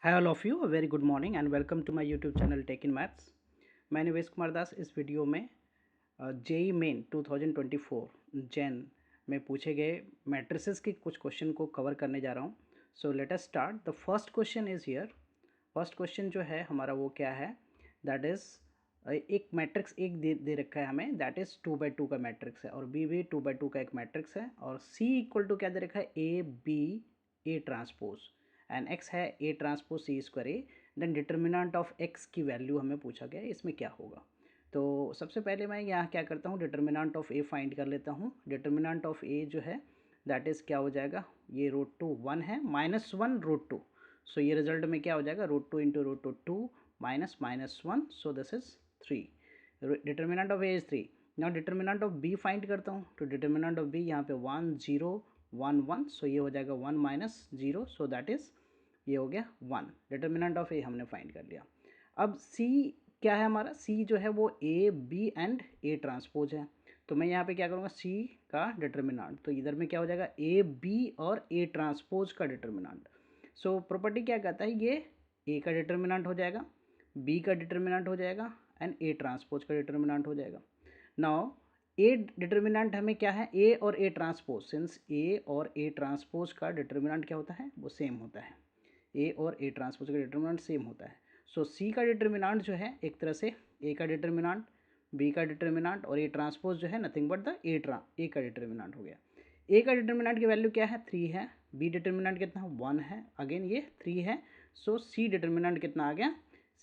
Hi all of you, a very good morning and welcome to my YouTube channel Tech in Maths. मैं निवेश कुमार दास इस video में JEE main 2024 Jain में पूछे गए मैट्रिसेस के कुछ क्वेश्चन को कवर करने जा रहा हूँ. So let us start. The first question is here. First question जो है हमारा वो क्या है, दैट इज़ एक मैट्रिक्स एक दे रखा है हमें, दैट इज़ 2x2 का मैट्रिक्स है और बी भी 2x2 का एक मैट्रिक्स है और सी इक्वल टू क्या दे रखा है, A B A transpose and X है A transpose C square A. Then determinant of X की वैल्यू हमें पूछा गया है, इसमें क्या होगा. तो सबसे पहले मैं यहाँ क्या करता हूँ, डिटर्मिनेंट ऑफ ए फाइंड कर लेता हूँ. डिटर्मिनेंट ऑफ ए जो है दैट इज़ क्या हो जाएगा, ये रूट टू वन है, -1 रूट टू. सो ये रिजल्ट में क्या हो जाएगा, root two into root two two -1. So this is 3. Determinant of A is 3. Now determinant of B find करता हूँ. तो डिटर्मिनेंट ऑफ बी यहाँ पे 1 0 1 1. सो ये हो जाएगा 1 -0. सो दैट इज़ ये हो गया 1. डिटर्मिनेंट ऑफ ए हमने फाइंड कर लिया. अब सी क्या है हमारा, सी जो है वो A B and A transpose है. तो मैं यहाँ पे क्या करूँगा, सी का डिटर्मिनेंट, तो इधर में क्या हो जाएगा, ए बी और ए ट्रांसपोज का डिटर्मिनेंट. सो प्रॉपर्टी क्या कहता है, ये ए का डिटर्मिनेंट हो जाएगा, बी का डिटर्मिनेंट हो जाएगा एंड ए ट्रांसपोज का डिटर्मिनेंट हो जाएगा. नाउ ए डिटर्मिनेंट हमें क्या है, ए और ए ट्रांसपोज, सिंस ए और ए ट्रांसपोज का डिटर्मिनेंट क्या होता है, वो सेम होता है. ए और ए ट्रांसपोज का डिटर्मिनेंट सेम होता है. सो सी का डिटर्मिनेंट जो है एक तरह से ए का डिटर्मिनेंट, बी का डिटर्मिनेंट और ए ट्रांसपोज जो है नथिंग बट द ए का डिटर्मिनेंट हो गया. ए का डिटर्मिनेंट की वैल्यू क्या है, 3 है. बी डिटर्मिनेंट कितना है, 1 है. अगेन ये 3 है. सो सी डिटर्मिनेंट कितना आ गया,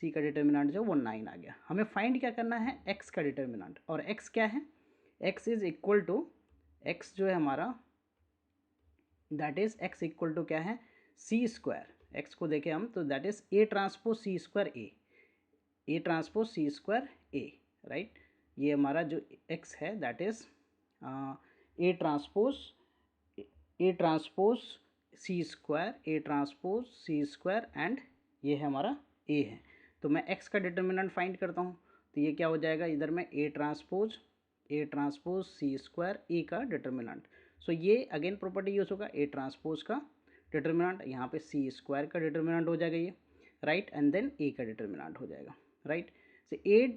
सी का डिटर्मिनेंट जो वो 9 आ गया. हमें फाइंड क्या करना है, एक्स का डिटर्मिनेंट. और एक्स क्या है, x is equal to, x जो है हमारा that is x equal to क्या है, सी स्क्वायर. एक्स को देखें हम तो that is A transpose C square A, A transpose C square A, right. ये हमारा जो एक्स है that is A transpose, A transpose C square, A transpose C square and ये है हमारा ए है. तो मैं एक्स का डिटर्मिनेंट फाइंड करता हूँ. तो ये क्या हो जाएगा, इधर में ए ट्रांसपोज सी स्क्वायर ए का डिटर्मिनेंट. सो ये अगेन प्रॉपर्टी यूज होगा, ए ट्रांसपोज का डिटर्मिनेंट, यहाँ पे सी स्क्वायर का डिटर्मिनेंट हो जाएगा ये, राइट. एंड देन ए का डिटर्मिनेंट हो जाएगा, राइट. सो ए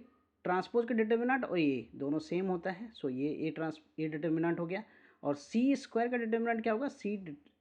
ट्रांसपोज का डिटर्मिनेंट और ये दोनों सेम होता है. सो ये ए डिटर्मिनेंट हो गया. और सी स्क्वायर का डिटर्मिनेंट क्या होगा, सी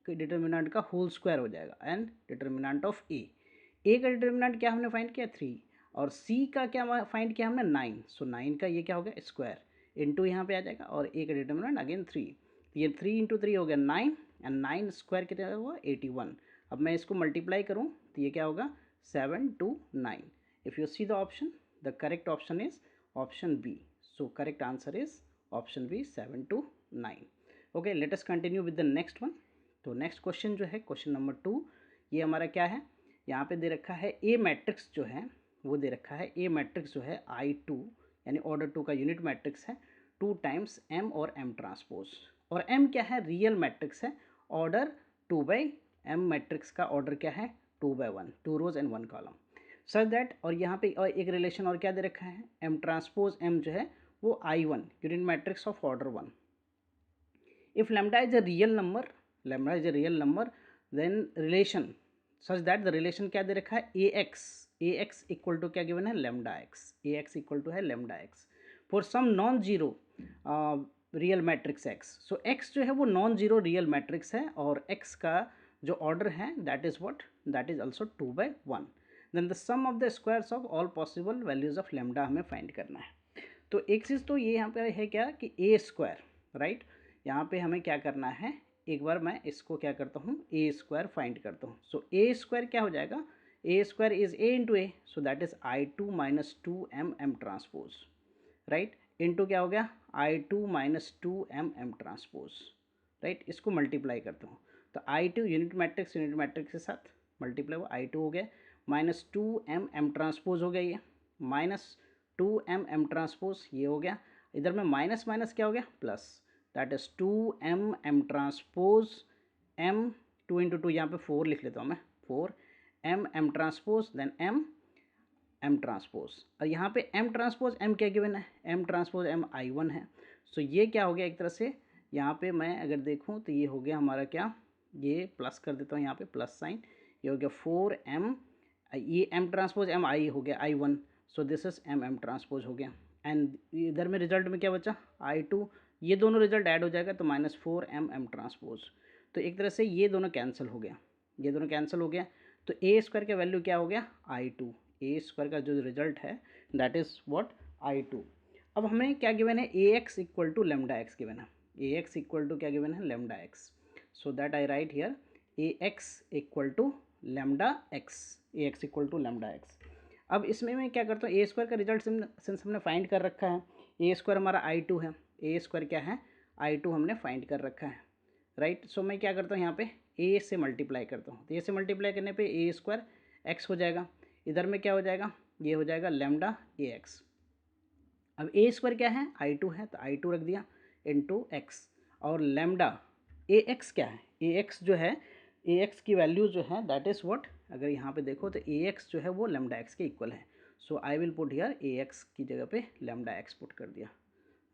डिटर्मिनेंट का होल स्क्वायर हो जाएगा एंड डिटर्मिनेंट ऑफ ए का डिटर्मिनेंट क्या हमने फाइंड किया, 3. और सी का क्या फाइंड किया हमने, 9. सो 9 का ये क्या हो गया, स्क्वायर इंटू यहाँ पे आ जाएगा और ए का डिटर्मिनेंट अगेन 3. ये 3 इंटू 3 हो गया 9 एंड 9 स्क्वायर कितना हुआ, 81. अब मैं इसको मल्टीप्लाई करूँ तो ये क्या होगा, 7 to 9. If you see the option, the correct option is option B. So correct answer is option B, 7 to 9. Okay, let us continue with the next one. तो नेक्स्ट क्वेश्चन जो है क्वेश्चन नंबर 2, ये हमारा क्या है, यहाँ पे दे रखा है ए मैट्रिक्स जो है वो दे रखा है, ए मैट्रिक्स जो है I2 यानी ऑर्डर 2 का यूनिट मैट्रिक्स है, 2 टाइम्स एम और एम ट्रांसपोज. और एम क्या है, रियल मैट्रिक्स है, ऑर्डर 2/m मैट्रिक्स का ऑर्डर क्या है, 2/1, 2 रोज एंड 1 कॉलम, सच दैट. और यहाँ पे और एक रिलेशन और क्या दे रखा है, एम ट्रांसपोज एम जो है वो I1 unit matrix of order 1. If lambda is a real number, lambda is a real number, then relation such that, the relation क्या दे रखा है, ए एक्स इक्वल टू क्या गिवन है, lambda X. A X equal to है lambda X for some non zero real matrix X. So X जो है वो नॉन जीरो रियल मैट्रिक्स है और एक्स का जो ऑर्डर है that is what, that is also 2/1. Then the sum of the squares of all possible values of lambda हमें find करना है. तो एक चीज़ तो ये यहाँ पे है क्या कि ए स्क्वायर, राइट. यहाँ पे हमें क्या करना है, एक बार मैं इसको क्या करता हूँ, ए स्क्वायर फाइंड करता हूँ. सो ए स्क्वायर क्या हो जाएगा, A square is A into A, so that is I2 minus 2m m transpose, right. Into क्या हो गया, I2 minus 2m m transpose, right. इसको मल्टीप्लाई करता हूँ तो I2 यूनिट मैट्रिक्स के साथ मल्टीप्लाई हुआ, I2 हो गया माइनस 2m m ट्रांसपोज हो गया, ये माइनस 2m m ट्रांसपोज ये हो गया. इधर में माइनस माइनस क्या हो गया, plus, that is 2m m transpose m, 2 into 2 यहाँ पे 4 लिख लेता हूँ मैं, 4m m transpose then m transpose. और यहाँ पे m ट्रांसपोज m क्या गिवन है, m ट्रांसपोज m I1 है. सो ये क्या हो गया, एक तरह से यहाँ पे मैं अगर देखूँ तो ये हो गया हमारा क्या, ये प्लस कर देता हूँ यहाँ पे प्लस साइन, ये हो गया 4m ये एम ट्रांसपोज एम आई हो गया, I1, so this is M transpose हो गया। एंड इधर में रिजल्ट में क्या बचा, I2, ये दोनों रिजल्ट ऐड हो जाएगा तो -4 एम ट्रांसपोज। तो एक तरह से ये दोनों कैंसिल हो गया, ये दोनों कैंसिल हो गया। तो ए स्क्वायर का वैल्यू क्या हो गया, I2। ए स्क्वायर का जो रिजल्ट है दैट इज़ व्हाट, I2। अब हमें क्या गिवन है, A X equal to lambda X given है, ए एक्स इक्वल टू क्या गिवन है, lambda X. So that I write here A X equal to lambda X, A X equal to lambda X. अब इसमें मैं क्या करता हूँ, A square का रिजल्ट सिंस हमने फाइंड कर रखा है, ए स्क्वायर हमारा I2 है, ए स्क्वायर क्या है, I2 हमने फाइंड कर रखा है, राइट। सो मैं क्या करता हूँ यहाँ पे ए से मल्टीप्लाई करता हूँ, तो ए से मल्टीप्लाई करने पे ए स्क्वायर एक्स हो जाएगा, इधर में क्या हो जाएगा, ये हो जाएगा लेमडा ए एक्स। अब ए स्क्वायर क्या है, I2 है, तो I2 रख दिया इंटू एक्स, और लेमडा ए एक्स क्या है, ए एक्स जो है, ए एक्स की वैल्यू जो है दैट इज़ व्हाट, अगर यहाँ पे देखो तो ए एक्स जो है वो लेमडा एक्स के इक्वल है। So I will put here A X की जगह पे लेमडा एक्स पुट कर दिया,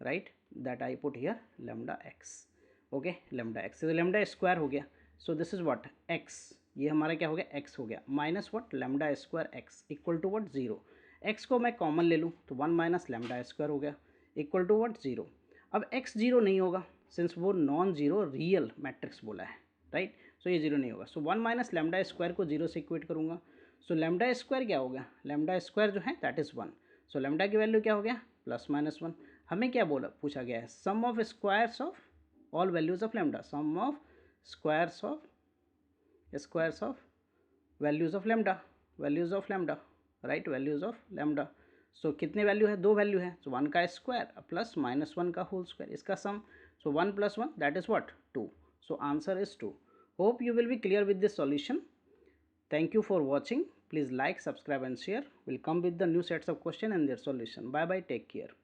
right, that I put here lambda X. Okay, lambda X, तो लेमडा स्क्वायर हो गया। So this is what, X, ये हमारा क्या हो गया, एक्स हो गया, minus what, lambda square X equal to what, 0। X को मैं कॉमन ले लूँ तो 1 माइनस लेमडा स्क्वायर हो गया इक्वल टू व्हाट, 0। अब एक्स 0 नहीं होगा सिंस वो नॉन जीरो रियल मैट्रिक्स बोला है, राइट। सो ये 0 नहीं होगा। सो 1 माइनस लेमडा स्क्वायर को 0 से इक्वेट करूँगा। सो लेमडा स्क्वायर क्या हो गया, लेमडा स्क्वायर जो है दैट इज़ 1। सो लेमडा की वैल्यू क्या हो गया, +-1। हमें क्या बोला, पूछा गया है sum of squares of all values of lambda, sum of squares of values of lambda, values of lambda, right, values of lambda. So कितने वैल्यू है, 2 वैल्यू है, सो 1 का स्क्वायर प्लस -1 का होल स्क्वायर, इसका सम। सो 1 + 1 that is what, 2। So answer is 2। Hope you will be clear with this solution. Thank you for watching. Please like, subscribe and share. We'll come with the new sets of question and their solution. Bye bye. Take care.